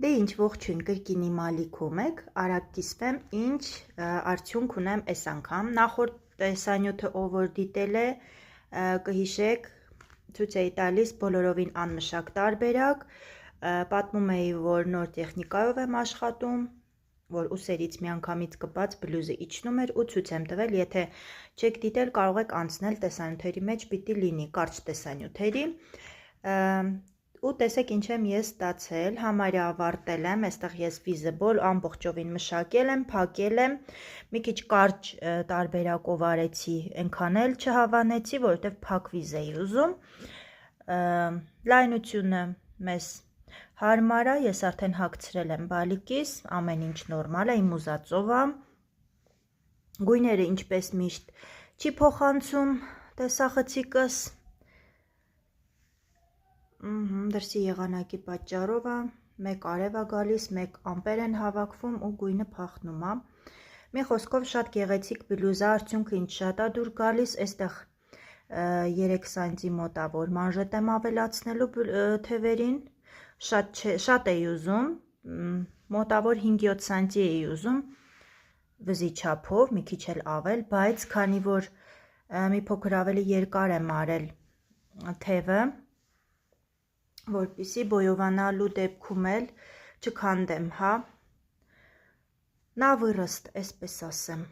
Դե ինչ ողջույն կրկինի մալիքում եք, արագ կիսվեմ, ինչ արդյունք ունեմ այս անգամ, նախորդ տեսանյութը ով որ դիտել է, կհիշեք, ցույց էի տալիս բոլորովին անմշակ տարբերակ, պատմում էի, որ նոր տեխնիկայով եմ աշխատում, որ ուսերից միանգամից կպած բլյուզը իջնում էր ու ցույց եմ տվել, եթե չեք դիտել կարող եք անցնել տեսանյութերի մեջ պիտի լինի, կարճ տեսանյութերի, ու տեսեք ինչ եմ ես ստացել, համարյա ավարտել եմ, այստեղ ես Visible ամբողջովին մշակել եմ, փակել եմ, մի քիչ կարճ տարբերակով արեցի, այնքան էլ չհավանեցի, որովհետև փակ վիզ էի ուզում, լայնությունը մեզ հարմար է, ես արդեն հագցրել եմ բալիկիս, ամեն ինչ նորմալ է, իմ ուզածով է, գույները ինչպես միշտ չի փոխանցում տեսախցիկս, դրսի եղանակի պատճառով է, մեկ արև է գալիս, մեկ ամպեր են հավաքվում ու գույնը փախնում է, մի խոսքով շատ գեղեցիկ բլյուզ է, արդյունքը ինչ շատ է դուր գալիս, այստեղ 3 սանտի մոտավոր մանժետ եմ ավելացնելու թևերին, շատ էի ուզում, մոտավոր 5-7 սանտի էի ուզում, վզի չափով, մի քիչ էլ ավել, բայց քանի որ մի փոքր ավելի երկար եմ արել թևը, որպեսզի բոյովանալու դեպքում էլ չքանդեմ, հա, նավիրստ, այսպես ասեմ,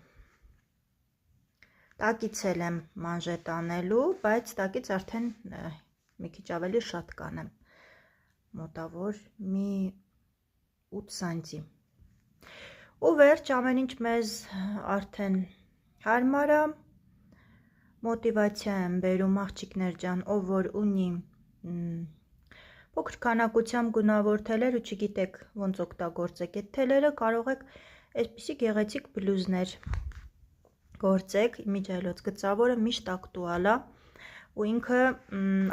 տակից էլ եմ մանժետ անելու, բայց տակից արդեն մի քիչ ավելի շատ կանեմ, մոտավոր մի 8 սանտի, ու վերջ ամեն ինչ մեզ արդեն հարմար է, մոտիվացիա եմ բերում աղջիկներ ջան, ով որ ունի փոքր քանակությամբ գունավոր թելեր ու չգիտեք ոնց օգտագործեք այդ թելերը, կարող եք այսպիսի գեղեցիկ բլյուզներ գործեք, իմիջիայլոց գծավորը միշտ ակտուալ է ու ինքը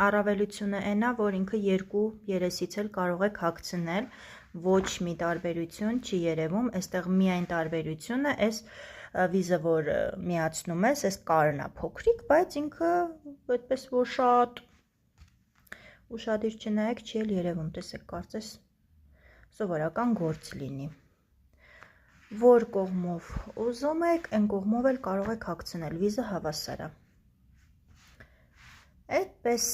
առավելությունը այն է, որ ինքը երկու երեսից էլ կարող եք հագցնել, ոչ մի տարբերություն չի երևում, այստեղ միայն տարբերությունը այս վիզը, որ միացնում ես, այս կարն է փոքրիկ, բայց ինքը այդպես որ շատ ուշադիր չնայեք չի էլ երևում, տեսեք, կարծես սովորական գործ լինի, որ կողմով ուզում եք, այն կողմով էլ կարող եք հագցնել, վիզը հավասար է, այդպես